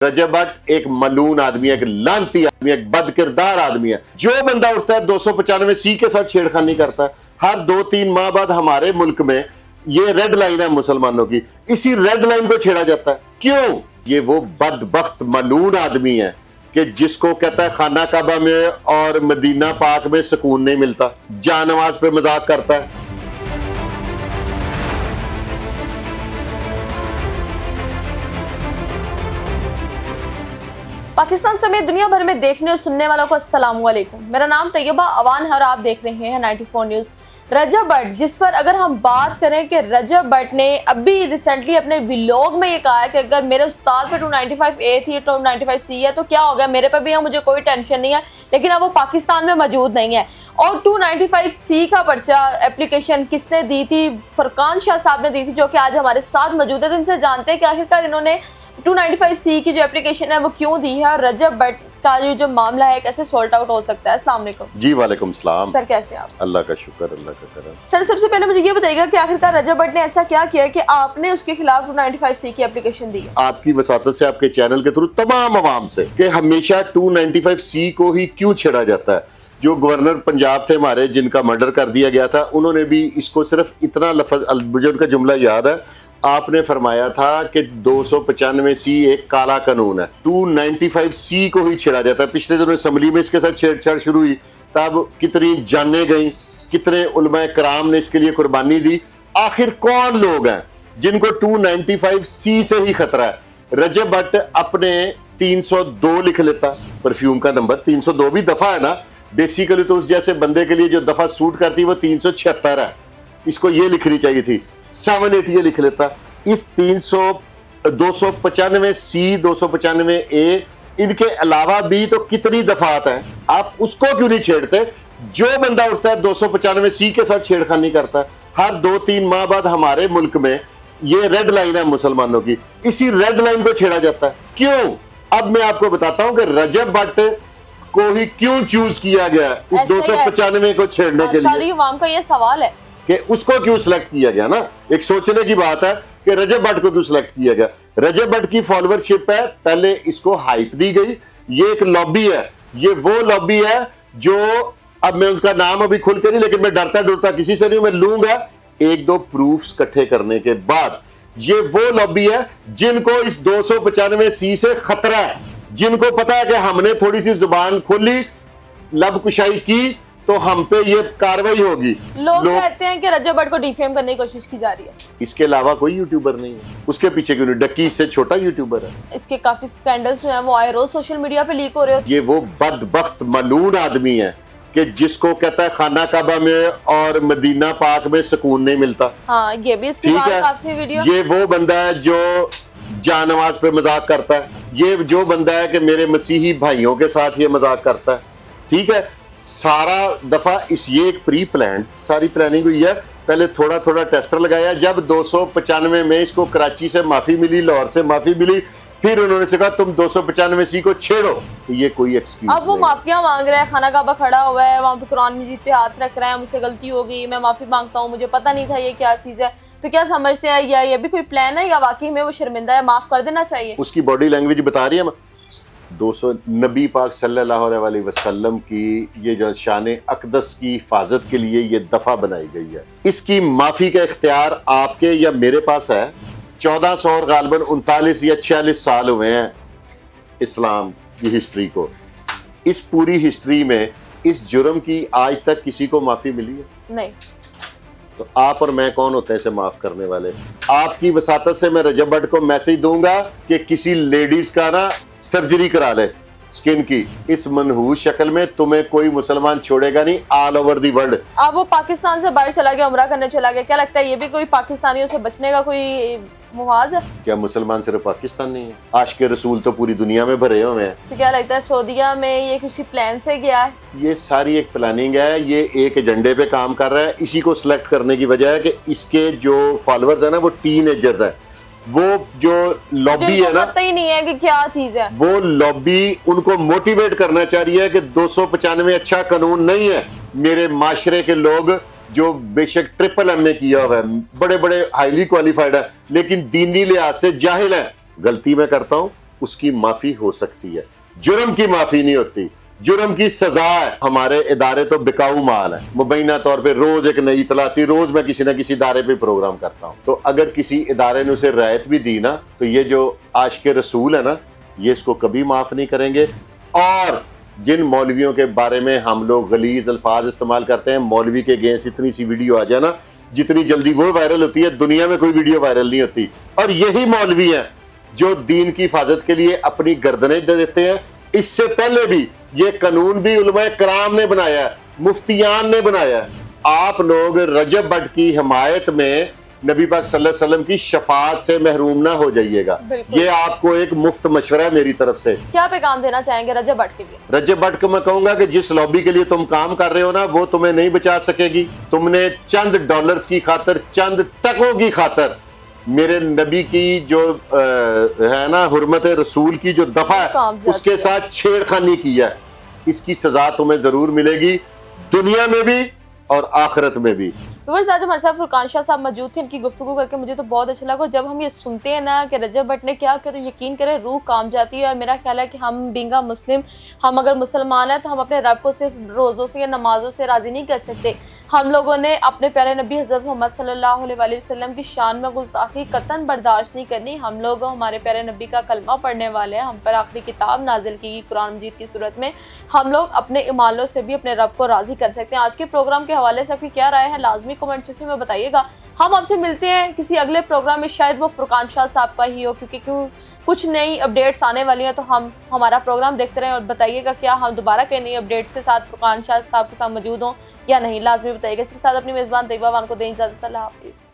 रजब भट्ट एक मलून आदमी है, एक लानती आदमी है, एक बदकिरदार आदमी है। जो बंदा उठता है 295C के साथ छेड़खानी करता है, हर 2-3 माह बाद हमारे मुल्क में ये रेड लाइन है मुसलमानों की, इसी रेड लाइन को छेड़ा जाता है। क्यों? ये वो बदबख्त मलून आदमी है कि जिसको कहता है खाना काबा में और मदीना पाक में सुकून नहीं मिलता, जानमाज पे मजाक करता है। पाकिस्तान समेत दुनिया भर में देखने और सुनने वालों को अस्सलाम वालेकुम। मेरा नाम तैयबा अवान है और आप देख रहे हैं 94 न्यूज़। रजब भट्ट, जिस पर अगर हम बात करें कि रजब भट्ट ने अभी रिसेंटली अपने व्लॉग में ये कहा है कि अगर मेरे उस्ताद पे 295A थी, 295C है तो क्या हो गया, मेरे पे भी है, मुझे कोई टेंशन नहीं है। लेकिन अब वो पाकिस्तान में मौजूद नहीं है। और 295C का पर्चा एप्लीकेशन किसने दी थी? फरकान शाह साहब ने दी थी, जो कि आज हमारे साथ मौजूद है। तो इनसे जानते हैं कि आखिरकार इन्होंने 295C की जो एप्लीकेशन है वो क्यों दी है और रजब भट्ट का जो मामला है कैसे सॉल्ट आउट हो सकता है। अस्सलाम वालेकुम जी। वालेकुम सलाम सर, कैसे आप? अल्लाह का शुक्र, अल्लाह का करम। सर, सबसे पहले मुझे ये बताइएगा कि आखिरकार रजब भट्ट ने ऐसा क्या किया कि आपने उसके खिलाफ 295C की एप्लीकेशन दी? आपकी वसातत से, आपके चैनल के थ्रू तमाम अवाम से कि हमेशा 295C को ही क्यों छेड़ा जाता है। जो गवर्नर पंजाब थे हमारे, जिनका मर्डर कर दिया गया था, उन्होंने भी इसको सिर्फ इतना लफ्ज, मुझे उनका जुमला याद है, आपने फरमाया था कि 295C एक काला कानून है, 295C को ही छेड़ा जाता है। पिछले दिनों असम्बली में इसके साथ छेड़छाड़ शुरू हुई, तब कितनी जानें गई, कितने उलमाए कराम ने इसके लिए कुर्बानी दी। आखिर कौन लोग हैं जिनको 295C से ही खतरा है? रजब भट्ट अपने 302 लिख लेता, परफ्यूम का नंबर 302 भी दफा है ना, बेसिकली तो उस जैसे बंदे के लिए जो दफा सूट करती है वो 376 है, इसको ये लिखनी चाहिए थी, 780 ये लिख लेता। इस 295C 295A इनके अलावा भी तो कितनी दफात हैं, आप उसको क्यों नहीं छेड़ते? जो बंदा उठता है 295C के साथ छेड़खानी करता है, हर 2-3 माह बाद हमारे मुल्क में ये रेड लाइन है मुसलमानों की, इसी रेड लाइन को छेड़ा जाता है। क्यों? अब मैं आपको बताता हूं कि रजब भट्ट को ही क्यों चूज किया गया इस 295 को छेड़ने के लिए। सारी अवाम का ये सवाल है कि उसको क्यों सिलेक्ट किया गया ना। एक सोचने की बात है कि रजब भट्ट को क्यों सिलेक्ट किया गया। रजब भट्ट की फॉलोअरशिप है, पहले इसको हाइप दी गई, ये एक लॉबी है, ये वो लॉबी है जो, अब मैं उसका नाम अभी खुल के नहीं, लेकिन मैं डरता किसी से नहीं, मैं लूंगा 1-2 प्रूफ्स इकट्ठे करने के बाद। ये वो लॉबी है जिनको इस 295C से खतरा है, जिनको पता है कि हमने थोड़ी सी जुबान खोली, लब कुशाई की तो हम पे ये कार्रवाई होगी। लोग कहते हैं कि रजब भट्ट को डिफेम करने की कोशिश की जा रही है। इसके अलावा कोई यूट्यूबर नहीं है, उसके पीछे क्यों नहीं? डक्की इससे छोटा यूट्यूबर है। इसके काफी स्कैंडल्स जो हैं वो आए रोज सोशल मीडिया पे लीक हो रहे होते हैं। ये वो बदबख्त मलून आदमी है कि जिसको कहता है खाना काबा में और मदीना पाक में सुकून नहीं मिलता। हाँ, ये भी इसके बाद काफी वीडियो। ये वो बंदा है जो जानमाज पे मजाक करता है, ये जो बंदा है कि मेरे मसीही भाइयों के साथ ये मजाक करता है। ठीक है, सारा दफा ये एक प्री प्लान सारी प्लानिंग हुई है। पहले थोड़ा थोड़ा टेस्टर लगाया, जब 295 में इसको कराची से माफी मिली, लाहौर से माफी मिली, फिर उन्होंने से कहा तुम 295C को छेड़ो। तो ये कोई एक्सक्यूज अब वो माफिया मांग रहा है, खाना काबा खड़ा हुआ है वहाँ पे, कुरान मजीद पे हाथ रख रहा है, मुझसे गलती हो गई, मैं माफी मांगता हूँ, मुझे पता नहीं था ये क्या चीज है। तो क्या समझते हैं, या ये भी कोई प्लान है, या वाकई में वो शर्मिंदा है, माफ कर देना चाहिए? उसकी बॉडी लैंग्वेज बता रही है। 200 नबी पाक सल्लल्लाहु अलैहि वसल्लम की ये जो शान अक़दस की हिफाजत के लिए ये दफा बनाई गई है, इसकी माफी का इख्तियार आपके या मेरे पास है। 1400 और गालबन 39 या 46 साल हुए हैं इस्लाम की हिस्ट्री को। इस पूरी हिस्ट्री में इस जुर्म की आज तक किसी को माफी मिली है? नहीं। तो आप और मैं कौन होते हैं इसे माफ करने वाले? आपकी वसातत से मैं रजब भट्ट को मैसेज दूंगा कि किसी लेडीज का ना सर्जरी करा ले स्किन की, इस मनहूस शक्ल में तुम्हें कोई मुसलमान छोड़ेगा नहीं ऑल ओवर दी वर्ल्ड। अब वो पाकिस्तान से बाहर चला गया, उम्रा करने चला गया, क्या लगता है ये भी कोई पाकिस्तानियों से बचने का कोई मुहाज है? क्या मुसलमान सिर्फ पाकिस्तान नहीं है? आशिक रसूल तो पूरी दुनिया में भरे हुए हैं। तो क्या लगता है सऊदीया में ये किसी प्लान से गया है? ये सारी एक प्लानिंग है, ये एक एजेंडे पे काम कर रहा है। इसी को सिलेक्ट करने की वजह है कि इसके जो फॉलोअर्स है ना वो टीनेजर्स है, वो जो लॉबी है ना, पता ही नहीं है कि क्या चीज है, वो लॉबी उनको मोटिवेट करना चाह रही है कि 295 अच्छा कानून नहीं है। मेरे माशरे के लोग जो बेशक ट्रिपल MA किया हुआ है, बड़े बड़े हाईली क्वालिफाइड है, लेकिन दीनी लिहाज से जाहिल है। गलती मैं करता हूँ, उसकी माफी हो सकती है, जुर्म की माफी नहीं होती, जुर्म की सजा है। हमारे इदारे तो बिकाऊ माल है, मुबैना तौर पे रोज एक नई इतला आती, रोज मैं किसी ना किसी इदारे पे प्रोग्राम करता हूँ। तो अगर किसी इदारे ने उसे रियायत भी दी ना, तो ये जो आशिक रसूल है ना, ये इसको कभी माफ नहीं करेंगे। और जिन मौलवियों के बारे में हम लोग गलीज अल्फाज इस्तेमाल करते हैं, मौलवी के अगेंस्ट इतनी सी वीडियो आ जाए ना, जितनी जल्दी वो वायरल होती है, दुनिया में कोई वीडियो वायरल नहीं होती। और यही मौलवी हैं जो दीन की हिफाजत के लिए अपनी गर्दनें दे देते हैं। इससे पहले भी ये कानून भी उलमाए कराम ने बनाया है, मुफ्तियान ने बनाया है। आप लोग रजब भट्ट की हिमायत में नबी पाक सल्लल्लाहु अलैहि वसल्लम की शफाअत से महरूम ना हो जाइएगा। बिल्कुल। ये आपको एक मुफ्त मशवरा है मेरी तरफ से। क्या पैगाम देना चाहेंगे रजब भट्ट के लिए? रजब भट्ट को मैं कहूंगा कि जिस लॉबी के लिए तुम काम कर रहे हो ना, वो तुम्हें नहीं बचा सकेगी। तुमने चंद डॉलर्स की खातर, चंद टकों की खातर मेरे नबी की जो है ना हुर्मत रसूल की जो दफा है, उसके साथ छेड़खानी की है। इसकी सजा तुम्हें जरूर मिलेगी, दुनिया में भी और आखिरत में भी। व्यूअर्स, आज हमारे साथ फुरकान शाह साहब मौजूद थे। इनकी गुफ्तगू करके मुझे तो बहुत अच्छा लगा। और जब हम ये सुनते हैं ना कि रजब भट्ट ने क्या किया, तो यकीन करें रूह काम जाती है। और मेरा ख्याल है कि हम बींगा मुस्लिम, हम अगर मुसलमान हैं तो हम अपने रब को सिर्फ रोज़ों से या नमाज़ों से राज़ी नहीं कर सकते। हम लोगों ने अपने प्यारे नबी हज़रत मोहम्मद सल्लल्लाहु अलैहि वसल्लम की शान में गुस्ताखी कतन बर्दाश्त नहीं करनी। हम लोग हमारे प्यारे नबी का कलमा पढ़ने वाले हैं, हम पर आखिरी किताब नाजिल की कुरान मजीद की सूरत में। हम लोग अपने इमालों से भी अपने रब को राज़ी कर सकते हैं। आज के प्रोग्राम के हवाले से आपकी क्या राय है, लाजमी कमेंट सेक्शन में बताइएगा। हम आपसे मिलते हैं किसी अगले प्रोग्राम में, शायद वो फुरकान शाह साहब का ही हो, क्योंकि कुछ नई अपडेट्स आने वाली हैं। तो हम हमारा प्रोग्राम देखते रहें और बताइएगा क्या हम दोबारा कई नई अपडेट्स के साथ फुरकान शाह साहब के साथ मौजूद हों या नहीं, लाजमी बताइएगा। इसके साथ अपनी मेज़बान तैयबा अवान को दें इजाज़त। अल्लाह हाफिज़।